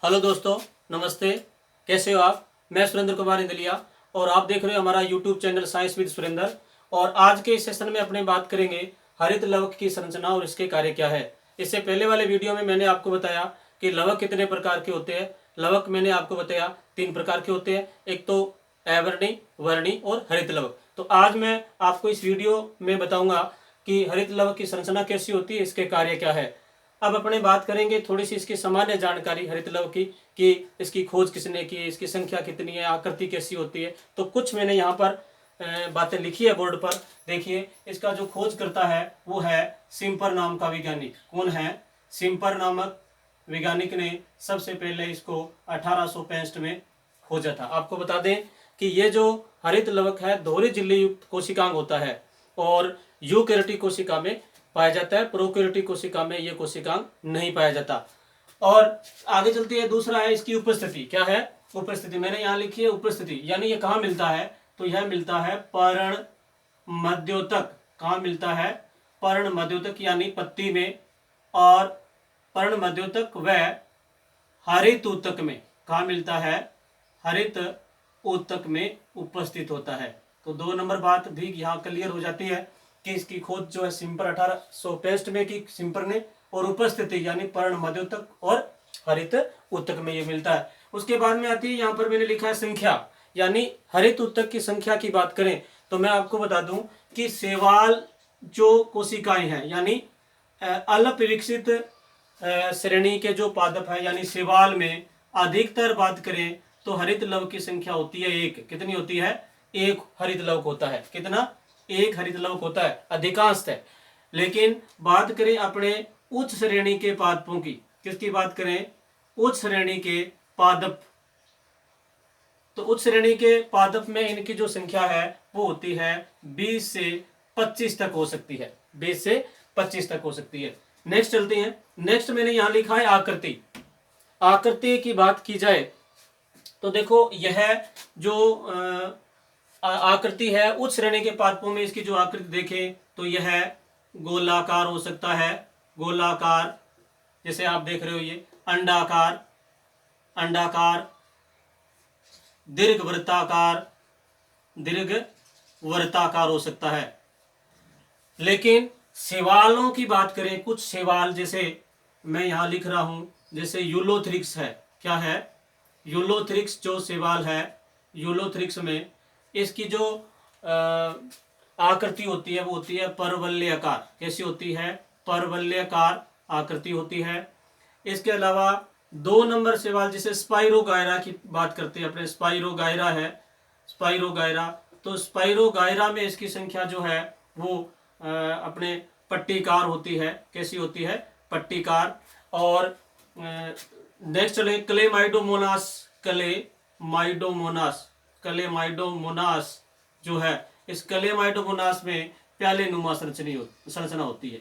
Hello दोस्तों, नमस्ते। कैसे हो आप? मैं सुरेंद्र कुमार इंदलिया और आप देख रहे हो हमारा YouTube channel science with Surendra. और आज के इस सेशन में अपने बात करेंगे हरित लवक की संरचना और इसके कार्य क्या है। इससे पहले वाले वीडियो में मैंने आपको बताया कि लवक कितने प्रकार के होते हैं। लवक मैंने आपको बताया 3 प्रकार के होते हैं, एक तो अवर्णी, वर्णी और हरित लवक। तो आज मैं आपको इस वीडियो में बताऊंगा कि हरित लवक की संरचना कैसी होती है, इसके कार्य क्या है। अब अपने बात करेंगे थोड़ी सी इसकी सामान्य जानकारी हरित लव की, कि इसकी खोज किसने की, इसकी संख्या कितनी है, आकृति कैसी होती है। तो कुछ मैंने यहाँ पर बातें लिखी है बोर्ड पर। देखिए, इसका जो खोज करता है वो है सिम्पर नाम का वैज्ञानिक। कौन है? सिम्पर नामक वैज्ञानिक ने सबसे पहले इसको 1865 में खोजा था। आपको बता दें कि ये जो हरित लवक है दोहरी झिल्ली युक्त कोशिकांग होता है और यूकेरियोटिक कोशिका में पाया जाता है। प्रोकैरियोटिक कोशिका में ये कोशिकांग नहीं पाया जाता। और आगे चलती है, दूसरा है इसकी उपस्थिति। क्या है? उपस्थिति मैंने यहाँ लिखी है उपस्थिति, यानी ये कहाँ मिलता है? तो यह मिलता है पर्ण मध्योतक। कहाँ मिलता है? पर्ण मध्योतक यानी पत्ती में, और पर्ण मध्योतक व हरित ऊतक में। कहाँ मिलता है? हरित ऊतक में उपस्थित होता है। तो 2 नंबर बात भी यहाँ क्लियर हो जाती है कि इसकी खोज जो है सिम्पर 1865 में की सिम्पर ने, और उपस्थिति यानी पर्ण मध्योतक और हरित ऊतक में ये मिलता है। उसके बाद में आती है, यहाँ पर मैंने लिखा है संख्या, यानी हरित ऊतक की संख्या की बात करें तो मैं आपको बता दूं कि शैवाल जो कोशिकाएं हैं, यानी अल्प विकसित श्रेणी के जो पादप है, यानी शैवाल में अधिकतर बात करें तो हरित लव की संख्या होती है 1। कितनी होती है? 1 हरित लवक होता है। कितना? 1 हरित लवक होता है अधिकांशतः। लेकिन बात करें अपने उच्च श्रेणी के पादपों की, किसकी बात करें? उच्च श्रेणी के पादप। तो उच्च श्रेणी के पादप में इनकी जो संख्या है वो होती है 20 से 25 तक हो सकती है। 20 से 25 तक हो सकती है। नेक्स्ट चलते हैं। नेक्स्ट मैंने यहां लिखा है आकृति। आकृति की बात की जाए तो देखो, यह जो आकृति है उच्च श्रेणी के पादपों में, इसकी जो आकृति देखें तो यह गोलाकार हो सकता है। गोलाकार, जैसे आप देख रहे हो ये अंडाकार, अंडाकार, दीर्घ वृत्ताकार, दीर्घ वृत्ताकार हो सकता है। लेकिन शैवालों की बात करें, कुछ शैवाल जैसे मैं यहां लिख रहा हूं, जैसे यूलोथ्रिक्स है। क्या है? यूलोथ्रिक्स जो शैवाल है, यूलोथ्रिक्स में इसकी जो आकृति होती है वो होती है परवलयाकार। कैसी होती है? परवलयाकार आकृति होती है। इसके अलावा 2 नंबर शैवाल जैसे स्पाइरोगायरा की बात करते हैं अपने, स्पाइरोगायरा है, स्पाइरोगायरा। तो स्पाइरोगायरा में इसकी संख्या जो है वो अपने पट्टीकार होती है। कैसी होती है? पट्टीकार। और नेक्स्ट चले क्लेमाइडोमोनास। क्लेमाइडोमोनास, क्लेमाइडोमोनास जो है, इस क्लेमाइडोमोनास में प्याले नुमा संरचना होती है।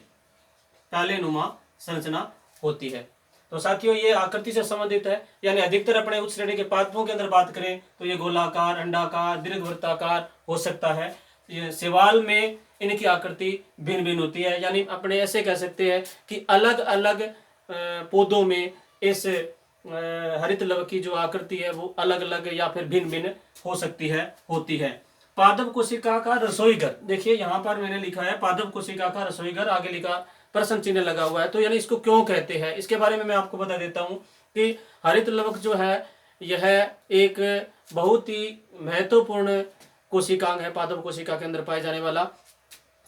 प्याले नुमा संरचना होती है। तो साथियों, ये आकृति से संबंधित है, यानी अधिकतर अपने उच्च श्रेणी के पादपों के अंदर बात करें तो ये गोलाकार, अंडाकार, दीर्घवृत्ताकार हो सकता है। ये शैवाल में इनकी आकृति भिन्न भिन्न होती है, यानी अपने ऐसे कह सकते हैं कि अलग अलग पौधों में इस हरित लव की जो आकृति है वो अलग अलग या फिर भिन्न भिन्न हो सकती है, होती है। पादप कोशिका का रसोई घर। देखिए, यहाँ पर मैंने लिखा है पादप कोशिका का रसोई घर, आगे लिखा प्रश्न चिन्ह लगा हुआ है। तो यानी इसको क्यों कहते हैं, इसके बारे में मैं आपको बता देता हूं कि हरित लवक जो है यह एक बहुत ही महत्वपूर्ण कोशिकांग है, पादप कोशिका के अंदर पाए जाने वाला,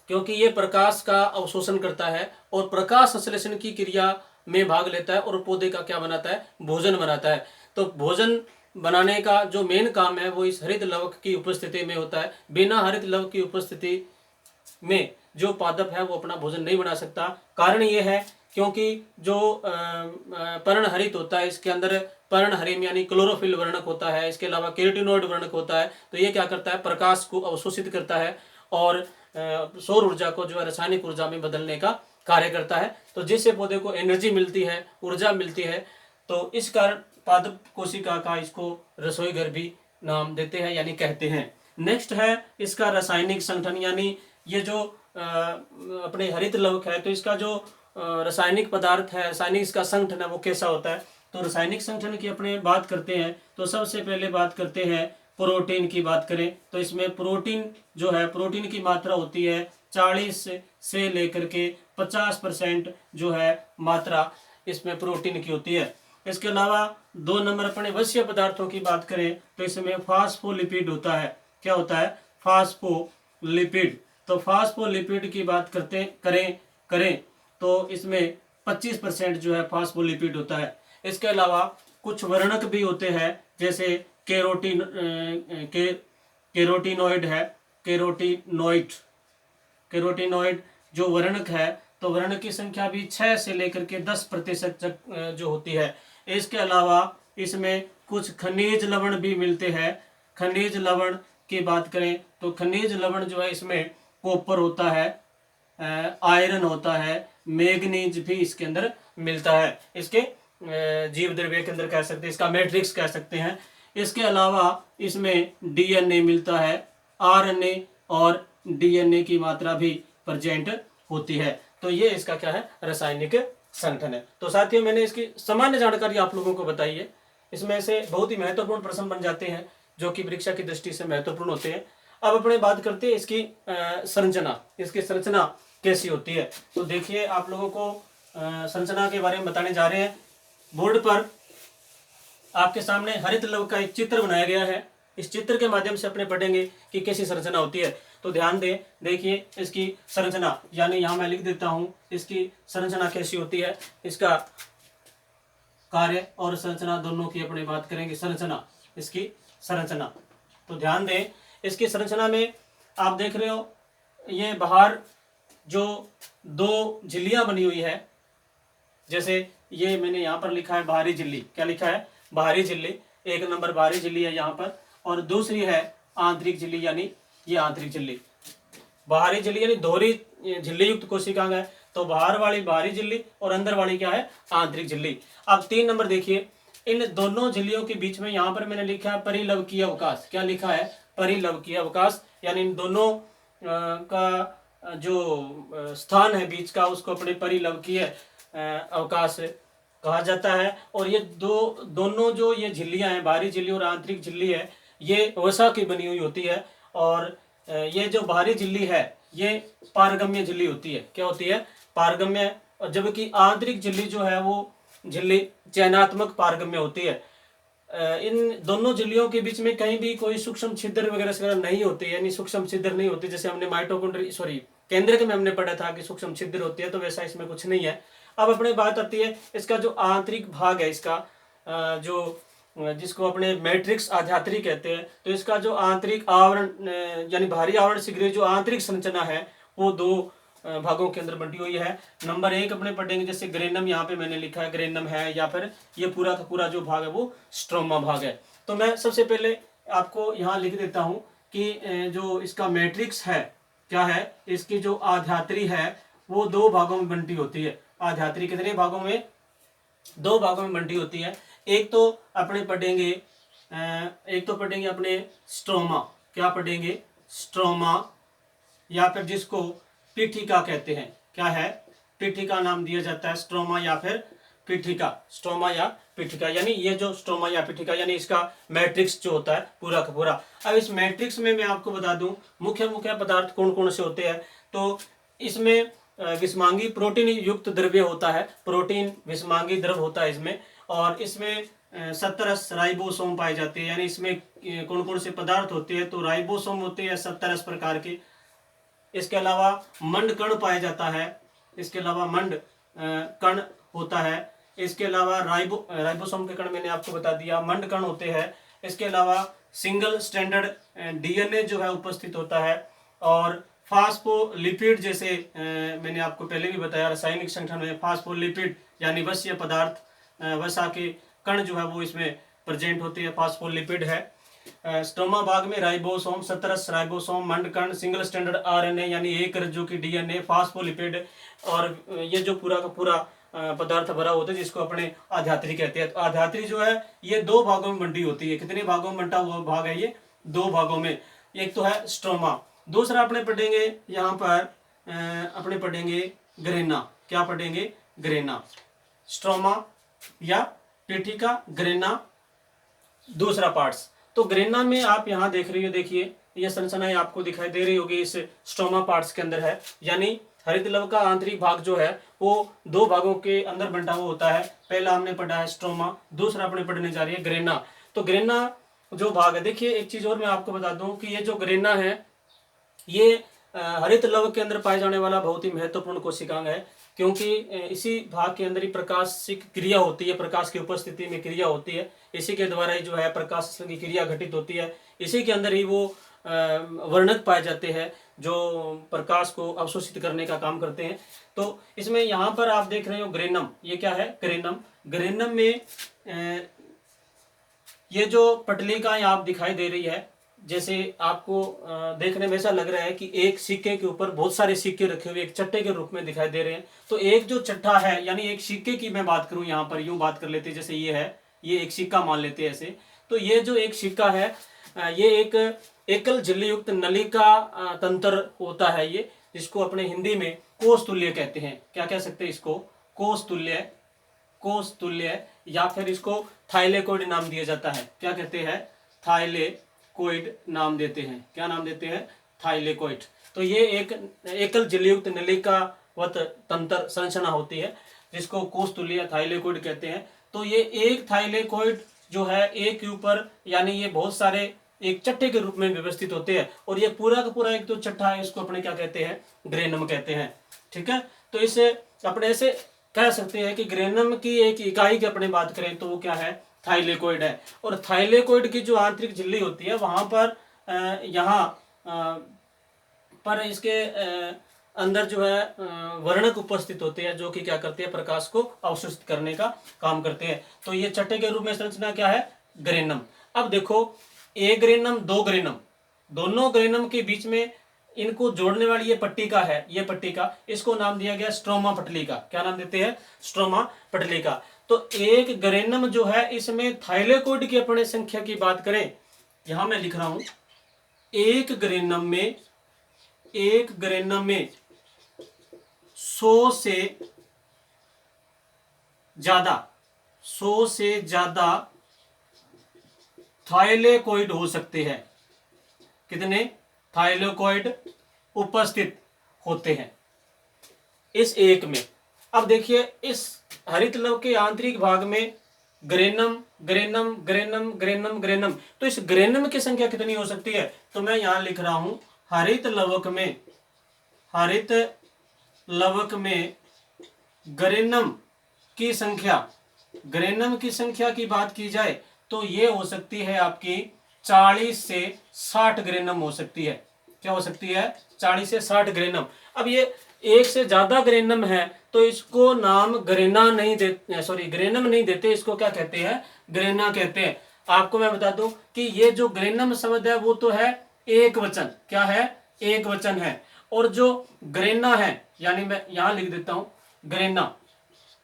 क्योंकि ये प्रकाश का अवशोषण करता है और प्रकाश संश्लेषण की क्रिया में भाग लेता है और पौधे का क्या बनाता है? भोजन बनाता है। तो भोजन बनाने का जो मेन काम है वो इस हरित लवक की उपस्थिति में होता है। बिना हरित लवक की उपस्थिति में जो पादप है वो अपना भोजन नहीं बना सकता। कारण ये है क्योंकि जो पर्णहरित होता है, इसके अंदर पर्णहरिम यानी क्लोरोफिल वर्णक होता है, इसके अलावा कैरोटीनॉइड वर्णक होता है। तो ये क्या करता है? प्रकाश को अवशोषित करता है और सौर ऊर्जा को जो है रासायनिक ऊर्जा में बदलने का कार्य करता है। तो जिससे पौधे को एनर्जी मिलती है, ऊर्जा मिलती है। तो इस कारण पादप कोशिका का इसको रसोई घर भी नाम देते हैं, यानी कहते हैं। नेक्स्ट है इसका रासायनिक संगठन, यानी ये जो अपने हरित लवक है तो इसका जो रासायनिक पदार्थ है, रासायनिक इसका संगठन है वो कैसा होता है। तो रासायनिक संगठन की अपने बात करते हैं तो सबसे पहले बात करते हैं प्रोटीन की बात करें तो इसमें प्रोटीन जो है, प्रोटीन की मात्रा होती है 40 से लेकर के 50% जो है मात्रा इसमें प्रोटीन की होती है। इसके अलावा 2 नंबर अपने वश्य पदार्थों की बात करें तो इसमें फास्फोलिपिड होता है। क्या होता है? फास्फोलिपिड। तो फास्फोलिपिड की बात करें तो इसमें 25% जो है फास्फोलिपिड होता है। इसके अलावा कुछ वर्णक भी होते हैं जैसे केरोटिनॉइड है, केरोटिनॉइड जो वर्णक है तो वर्णक की संख्या भी 6 से लेकर के 10% जो होती है। इसके अलावा इसमें कुछ खनिज लवण भी मिलते हैं। खनिज लवण की बात करें तो खनिज लवण जो है इसमें कॉपर होता है, आयरन होता है, मैग्नीज भी इसके अंदर मिलता है। इसके जीव द्रव्य के अंदर कह सकते हैं, इसका मैट्रिक्स कह सकते हैं। इसके अलावा इसमें डीएनए मिलता है, आरएनए और डीएनए की मात्रा भी प्रेजेंट होती है। तो ये इसका क्या है? रासायनिक संगठन है। तो साथियों मैंने इसकी सामान्य जानकारी आप लोगों को बताई है। इसमें से बहुत ही महत्वपूर्ण प्रश्न बन जाते हैं जो कि परीक्षा की दृष्टि से महत्वपूर्ण होते हैं। अब अपने बात करते हैं इसकी संरचना। इसकी संरचना कैसी होती है? तो देखिए आप लोगों को संरचना के बारे में बताने जा रहे हैं। बोर्ड पर आपके सामने हरित लवक का एक चित्र बनाया गया है। इस चित्र के माध्यम से अपने पढ़ेंगे कि कैसी संरचना होती है। तो ध्यान दें, देखिए इसकी संरचना, यानी यहाँ मैं लिख देता हूँ इसकी संरचना कैसी होती है। इसका कार्य और संरचना दोनों की अपने बात करेंगे। संरचना, इसकी संरचना। तो ध्यान दें, इसकी संरचना में आप देख रहे हो ये बाहर जो 2 झिल्लियां बनी हुई है, जैसे ये मैंने यहाँ पर लिखा है बाहरी झिल्ली। क्या लिखा है? बाहरी झिल्ली। 1 नंबर बाहरी झिल्ली है यहाँ पर, और दूसरी है आंतरिक झिल्ली, यानी ये आंतरिक झिल्ली। बाहरी झिल्ली यानी दोहरी झिल्ली युक्त कोशिकांग है, तो बाहर वाली बाहरी झिल्ली और अंदर वाली क्या है? आंतरिक झिल्ली। अब 3 नंबर देखिए, इन दोनों झिल्लियों के बीच में यहाँ पर मैंने लिखा है परिलवकीय अवकाश। क्या लिखा है? परिलवकीय अवकाश, यानी इन दोनों का जो स्थान है बीच का, उसको अपने परिलवकीय अवकाश कहा जाता है। और ये दोनों जो ये झिल्लियां हैं, बाहरी झिल्ली और आंतरिक झिल्ली है, ये वसा की बनी हुई होती है। और ये जो बाहरी झिल्ली है ये पारगम्य झिल्ली होती है। क्या होती है? पारगम्य। और जबकि आंतरिक झिल्ली जो है वो झिल्ली चयनात्मक पारगम्य होती है। इन दोनों झिल्लियों के बीच में कहीं भी कोई सूक्ष्म छिद्र वगैरह नहीं होते, यानी सूक्ष्म छिद्र नहीं होती। जैसे हमने केंद्रक में हमने पढ़ा था कि सूक्ष्म छिद्र होती है, तो वैसा इसमें कुछ नहीं है। अब अपने बात आती है इसका जो आंतरिक भाग है, इसका जो जिसको अपने मैट्रिक्स आध्यात्री कहते हैं, तो इसका जो आंतरिक आवरण यानी बाहरी आवरण से घिरी जो आंतरिक संरचना है वो 2 भागों के अंदर बंटी हुई है। नंबर 1 अपने पढ़ेंगे, जैसे ग्रेनम, यहाँ पे मैंने लिखा है ग्रेनम है, या फिर ये पूरा का पूरा जो भाग है वो स्ट्रोमा भाग है। तो मैं सबसे पहले आपको यहाँ लिख देता हूँ कि जो इसका मैट्रिक्स है क्या है, इसकी जो आध्यात्री है वो 2 भागों में बंटी होती है। आध्यात्री कितने भागों में? 2 भागों में बंटी होती है। एक तो पढ़ेंगे अपने स्ट्रोमा। क्या पढ़ेंगे? स्ट्रोमा, या फिर जिसको पीठिका कहते हैं। क्या है? पीठिका नाम दिया जाता है, स्ट्रोमा या फिर पीठिका। स्ट्रोमा या पीठिका, यानी ये जो स्ट्रोमा या पीठिका, यानी इसका मैट्रिक्स जो होता है पूरा का पूरा। अब इस मैट्रिक्स में मैं आपको बता दूं मुख्य पदार्थ कौन कौन से होते हैं। तो इसमें विषमांगी प्रोटीन युक्त द्रव्य होता है, प्रोटीन विषमांगी द्रव होता है इसमें। और इसमें 70 राइबोसोम पाए जाते हैं, यानी इसमें कौन कौन से पदार्थ होते हैं? तो राइबोसोम होते हैं 70 प्रकार के। इसके अलावा मंड कण पाया जाता है, इसके अलावा मंड कण होता है। इसके अलावा राइबोसोम के कण मैंने आपको बता दिया, मंड कण होते हैं। इसके अलावा सिंगल स्टैंडर्ड डीएनए जो है उपस्थित होता है। और फास्फोलिपिड, जैसे मैंने आपको पहले भी बताया रासायनिक संगठन में, फास्फोलिपिड यानी वसीय पदार्थ, वसा के कण जो है वो इसमें प्रेजेंट होते हैं, फास्फोलिपिड है। स्ट्रोमा भाग में राइबोसोम, 17 राइबोसोम, मंडकण, सिंगल स्टैंडर्ड आरएनए यानी एक रज्जु की डीएनए, फास्फोलिपिड, और ये जो पूरा का पूरा पदार्थ भरा होता है जिसको अपने आध्यात्री कहते हैं। तो आध्यात्री जो है ये 2 भागों में बंटी होती है। कितने भागों में बंटा हुआ भाग है ये? 2 भागों में। एक तो है स्ट्रोमा, दूसरा अपने पढ़ेंगे यहाँ पर अपने पढ़ेंगे ग्रेना। क्या पढ़ेंगे? ग्रेना। स्ट्रोमा या पीठिका, ग्रेना, दूसरा पार्ट्स। तो ग्रेना में आप यहाँ देख रही हो, देखिए ये संरचनाएं आपको दिखाई दे रही होगी, इस स्ट्रोमा पार्ट्स के अंदर है। यानी हरित लव का आंतरिक भाग जो है वो दो भागों के अंदर बंटा हुआ होता है। पहला हमने पढ़ा है स्ट्रोमा, दूसरा अपने पढ़ने जा रही है ग्रेना। तो ग्रेना जो भाग है, देखिए एक चीज और मैं आपको बता दूं कि ये जो ग्रेना है ये हरित लव के अंदर पाए जाने वाला बहुत ही महत्वपूर्ण कोशिकांग है, क्योंकि इसी भाग के अंदर ही प्रकाशिक क्रिया होती है, प्रकाश की उपस्थिति में क्रिया होती है, इसी के द्वारा ही जो है प्रकाश की क्रिया घटित होती है, इसी के अंदर ही वो वर्णक पाए जाते हैं जो प्रकाश को अवशोषित करने का काम करते हैं। तो इसमें यहाँ पर आप देख रहे हो ग्रेनम, ये क्या है ग्रेनम। ग्रेनम में ये जो पटलिकाएं आप दिखाई दे रही है, जैसे आपको देखने में ऐसा लग रहा है कि एक सिक्के के ऊपर बहुत सारे सिक्के रखे हुए एक चट्टे के रूप में दिखाई दे रहे हैं। तो एक जो चट्टा है, यानी एक सिक्के की मैं बात करूं, यहाँ पर यूं बात कर लेते हैं, जैसे ये है, ये एक सिक्का मान लेते हैं ऐसे। तो ये जो एक सिक्का है ये एक एकल झिल्ली युक्त नलिका तंत्र होता है ये, जिसको अपने हिंदी में कोष तुल्य कहते हैं। क्या कह सकते हैं इसको? कोष तुल्य, कोष तुल्य, या फिर इसको थाइलेकोइड नाम दिया जाता है। क्या कहते हैं? थाइलेकोइड नाम देते हैं। क्या नाम देते हैं? थाइलेकोइड। तो ये एक एकल झिल्लीयुक्त नलिकावत तंत्र संरचना होती है जिसको कोष तुल्य थाइलेकोइड कहते हैं। तो ये एक थाइलेकोइड जो है एक के ऊपर, यानी ये बहुत सारे एक चट्टे के रूप में व्यवस्थित होते हैं, और ये पूरा का पूरा एक जो चट्टा है इसको अपने क्या कहते हैं? ग्रेनम कहते हैं। ठीक है, तो इसे अपने ऐसे कह सकते हैं कि ग्रेनम की एक इकाई की अपने बात करें तो वो क्या है? थाइलेकोइड है। और थाइलेकोइड की जो आंतरिक झिल्ली होती है वहां पर यहाँ पर इसके अंदर जो है वर्णक उपस्थित होते हैं जो कि क्या करते हैं? प्रकाश को अवशोषित करने का काम करते हैं। तो ये चट्टे के रूप में संरचना क्या है? ग्रेनम। अब देखो, एक ग्रेनम, दो ग्रेनम, दोनों ग्रेनम के बीच में इनको जोड़ने वाली ये पट्टिका है, ये पट्टिका, इसको नाम दिया गया स्ट्रोमा पटलिका। क्या नाम देते हैं? स्ट्रोमा पटलिका। तो एक ग्रेनम जो है इसमें थाइलेकोइड की अपने संख्या की बात करें, यहां मैं लिख रहा हूं, एक ग्रेनम में 100 से ज्यादा थाइलेकोइड हो सकते हैं। कितने थाइलेकोइड उपस्थित होते हैं इस एक में? अब देखिए, इस हरित लव के आंतरिक भाग में granum granum granum granum granum, तो इस ग्रेनम की संख्या कितनी हो सकती है? तो मैं यहां लिख रहा हूं, हरित लवक में ग्रेनम की संख्या, ग्रेनम की संख्या की बात की जाए तो ये हो सकती है आपकी 40 से 60 ग्रेनम हो सकती है। क्या हो सकती है? 40 से 60 ग्रेनम। अब ये एक से ज्यादा ग्रेनम है तो इसको नाम ग्रेना नहीं देते, सॉरी ग्रेनम नहीं देते, इसको क्या कहते हैं? ग्रेना कहते हैं। आपको मैं बता दूं कि ये जो ग्रेनम शब्द है वो तो है एक वचन। क्या है? एक वचन है। और जो ग्रेना है, यानी मैं यहां लिख देता हूं ग्रेना,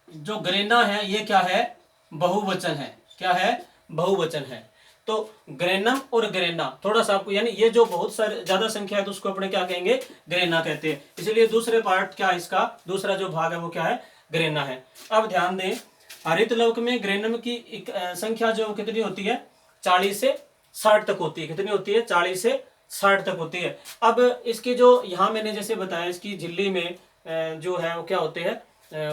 जो ग्रेना है ये क्या है? बहुवचन है। क्या है? बहुवचन है। तो ग्रेनम और ग्रेना थोड़ा सा आपको, यानी ये जो बहुत सारे ज्यादा संख्या है तो उसको अपने क्या कहेंगे? ग्रेना कहते हैं। इसलिए दूसरे पार्ट क्या है इसका? दूसरा जो भाग है वो क्या है? ग्रेना है। अब ध्यान दें, हरित लवक में ग्रेनम की संख्या जो कितनी होती है? 40 से 60 तक होती है। कितनी होती है? 40 से 60 तक होती है। अब इसके जो यहाँ मैंने जैसे बताया, इसकी झिल्ली में जो है वो क्या होते हैं?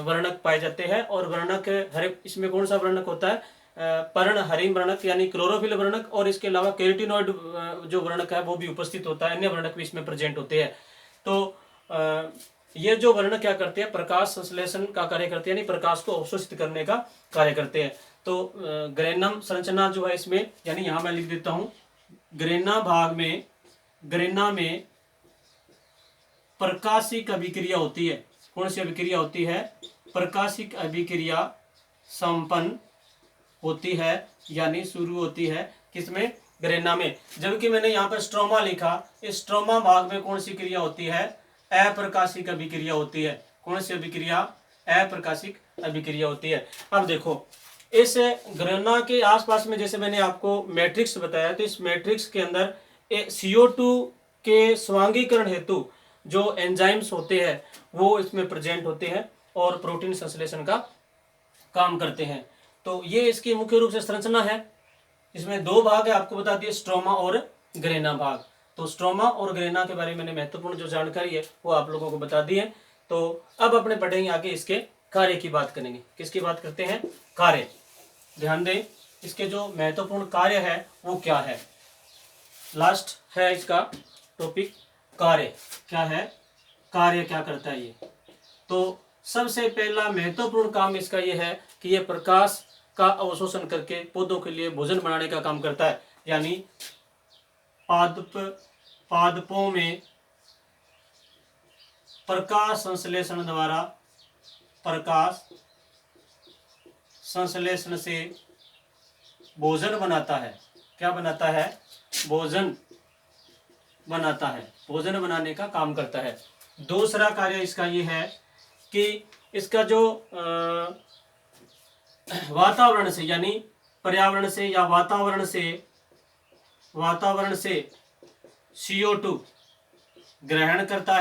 वर्णक पाए जाते हैं। और वर्णक हर इसमें कौन सा वर्णक होता है? पर्ण हरिम वर्णक यानी क्लोरोफिल वर्णक, और इसके अलावा कैरोटीनॉइड जो वर्णक है वो भी उपस्थित होता है, अन्य वर्णक भी इसमें प्रेजेंट होते हैं। तो ये जो वर्णक क्या करते हैं? प्रकाश संश्लेषण का कार्य करते हैं, यानी प्रकाश को अवशोषित करने का कार्य करते हैं। तो ग्रेनम संरचना जो है इसमें, यानी यहां मैं लिख देता हूं, ग्रेना भाग में, ग्रेना में प्रकाशिक अभिक्रिया होती है। कौन सी अभिक्रिया होती है? प्रकाशिक अभिक्रिया संपन्न होती है, यानी शुरू होती है किसमें? ग्रेना में। जबकि मैंने यहाँ पर स्ट्रोमा लिखा, इस स्ट्रोमा भाग में कौन सी क्रिया होती है? अप्रकाशिक अभिक्रिया होती है। कौन सी अभिक्रिया? अप्रकाशिक अभिक्रिया होती है। अब देखो, इस ग्रेना के आसपास में जैसे मैंने आपको मैट्रिक्स बताया, तो इस मैट्रिक्स के अंदर CO2 के स्वांगीकरण हेतु जो एंजाइम्स होते हैं वो इसमें प्रेजेंट होते हैं और प्रोटीन संश्लेषण का काम करते हैं। तो ये इसकी मुख्य रूप से संरचना है। इसमें दो भाग है, आपको बता दिए, स्ट्रोमा और ग्रेना भाग। तो स्ट्रोमा और ग्रेना के बारे में मैंने महत्वपूर्ण जो जानकारी है वो आप लोगों को बता दी है। तो अब अपने पढ़ेंगे आगे इसके कार्य की बात करेंगे। किसकी बात करते हैं? कार्य। ध्यान दें, इसके जो महत्वपूर्ण कार्य है वो क्या है। लास्ट है इसका टॉपिक कार्य। क्या है? कार्य क्या करता है ये। तो सबसे पहला महत्वपूर्ण काम इसका ये है कि ये प्रकाश का अवशोषण करके पौधों के लिए भोजन बनाने का काम करता है। यानी पादपों में प्रकाश संश्लेषण द्वारा, प्रकाश संश्लेषण से भोजन बनाता है। क्या बनाता है? भोजन बनाता है, भोजन बनाने का काम करता है। दूसरा कार्य इसका ये है कि इसका जो वातावरण से, यानी पर्यावरण से या वातावरण से CO2 ग्रहण करता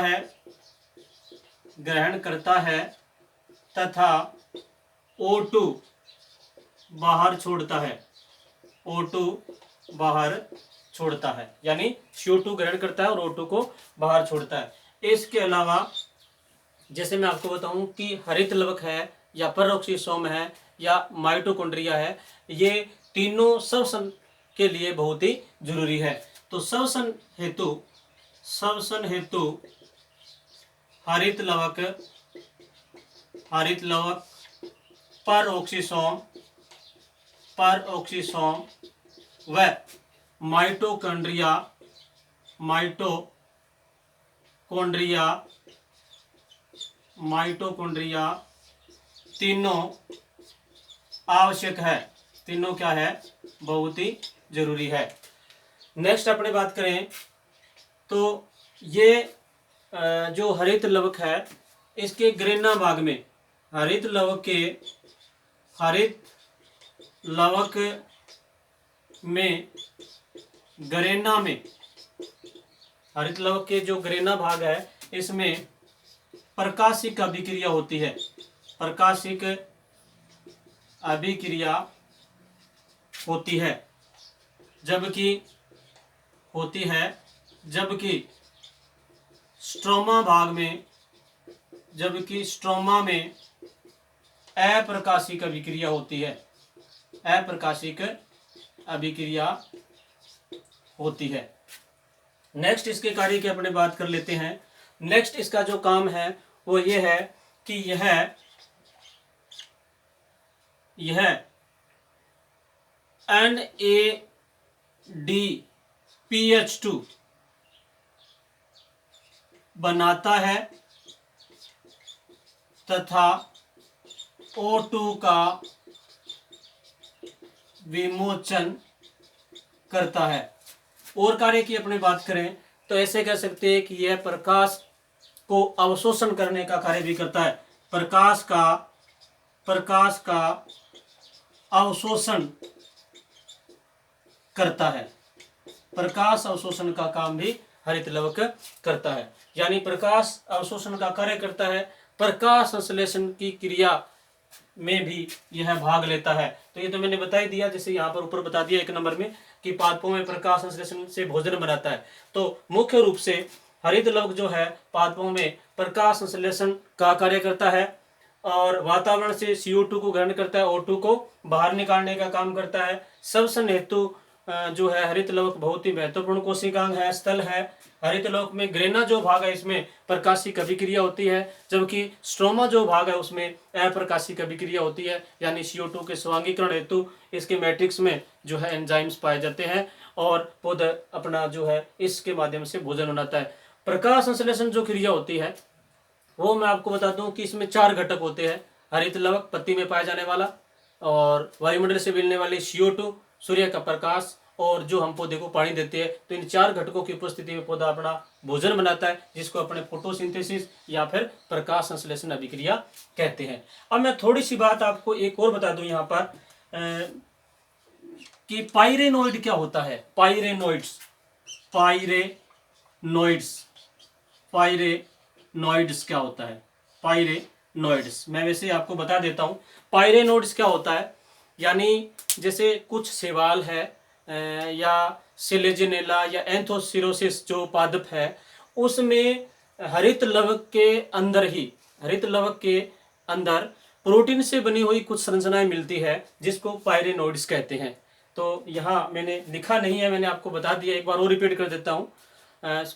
है तथा O2 बाहर छोड़ता है। O2 बाहर छोड़ता है, यानी CO2 ग्रहण करता है और O2 को बाहर छोड़ता है। इसके अलावा जैसे मैं आपको बताऊं कि हरित लवक है या परऑक्सीसोम है या माइटोकॉन्ड्रिया है, ये तीनों श्वसन के लिए बहुत ही जरूरी है। तो श्वसन हेतु हरित लवक, परऑक्सीसोम व माइटोकॉन्ड्रिया तीनों आवश्यक है। तीनों क्या है? बहुत ही जरूरी है। नेक्स्ट अपने बात करें तो ये जो हरित लवक है, इसके ग्रेना भाग में, हरित लवक में ग्रेना में, हरित लवक के जो ग्रेना भाग है इसमें प्रकाशिक अभिक्रिया होती है। प्रकाशिक अभिक्रिया होती है, जबकि स्ट्रोमा में अप्रकाशिक अभिक्रिया होती है। अप्रकाशिक अभिक्रिया होती है। नेक्स्ट इसके कार्य की अपने बात कर लेते हैं। नेक्स्ट इसका जो काम है वो ये है कि यह NADPH2 बनाता है तथा O2 का विमोचन करता है। और कार्य की अपने बात करें तो ऐसे कह सकते हैं कि यह प्रकाश को अवशोषण करने का कार्य भी करता है। प्रकाश का अवशोषण करता है। प्रकाश अवशोषण का काम भी हरित लवक करता है। यानी प्रकाश अवशोषण का कार्य करता है, प्रकाश संश्लेषण की क्रिया में भी यह भाग लेता है। तो ये तो मैंने बता ही दिया, जैसे यहाँ पर ऊपर बता दिया 1 नंबर में कि पादपों में प्रकाश संश्लेषण से भोजन बनाता है। तो मुख्य रूप से हरित लवक जो है पादपों में प्रकाश संश्लेषण का कार्य करता है और वातावरण से CO2 को ग्रहण करता है, O2 को बाहर निकालने का काम करता है। श्वसन हेतु जो है हरित लवक बहुत ही महत्वपूर्ण कोशिकांग है, स्थल है। हरित लवक में ग्रेना जो भाग है इसमें प्रकाशिक अभिक्रिया होती है, जबकि स्ट्रोमा जो भाग है उसमें अप्रकाशिक अभिक्रिया होती है। यानी CO2 के स्वांगीकरण हेतु इसके मैट्रिक्स में जो है एंजाइम्स पाए जाते हैं और पौधा अपना जो है इसके माध्यम से भोजन बनाता है। प्रकाश संश्लेषण जो क्रिया होती है वो मैं आपको बता दूं कि इसमें 4 घटक होते हैं। हरित लवक पत्ती में पाया जाने वाला, और वायुमंडल से मिलने वाले CO2, सूर्य का प्रकाश, और जो हम पौधे को पानी देते हैं। तो इन 4 घटकों की उपस्थिति में पौधा अपना भोजन बनाता है, जिसको अपने फोटोसिंथेसिस या फिर प्रकाश संश्लेषण अभिक्रिया कहते हैं। अब मैं थोड़ी सी बात आपको एक और बता दूं यहाँ पर कि पाइरेनोइड क्या होता है। पाइरेनोइड्स क्या होता है। पाइरेनोइड्स मैं वैसे आपको बता देता हूं। पाइरेनोइड्स क्या होता है यानी जैसे कुछ शैवाल है या सिलेजिनेला या एंथोसिरोसिस जो पादप है, उसमें हरित लवक के अंदर ही, हरित लवक के अंदर प्रोटीन से बनी हुई कुछ संरचनाएं मिलती है जिसको पायरेनोइड्स कहते हैं। तो यहाँ मैंने लिखा नहीं है, मैंने आपको बता दिया, एक बार और रिपीट कर देता हूँ।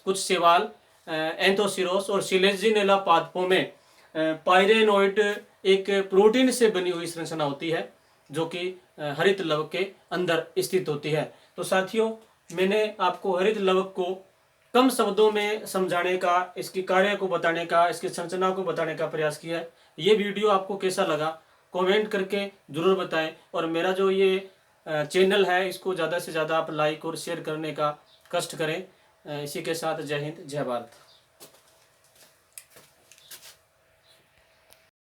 कुछ शैवाल एंथोसिरोस और सिलेजिनेला पादपों में पायरेनोइड एक प्रोटीन से बनी हुई संरचना होती है जो कि हरित लवक के अंदर स्थित होती है। तो साथियों, मैंने आपको हरित लवक को कम शब्दों में समझाने का, इसकी कार्य को बताने का, इसकी संरचना को बताने का प्रयास किया है। ये वीडियो आपको कैसा लगा कमेंट करके ज़रूर बताएं, और मेरा जो ये चैनल है इसको ज़्यादा से ज़्यादा आप लाइक और शेयर करने का कष्ट करें। इसी के साथ जय हिंद, जय भारत।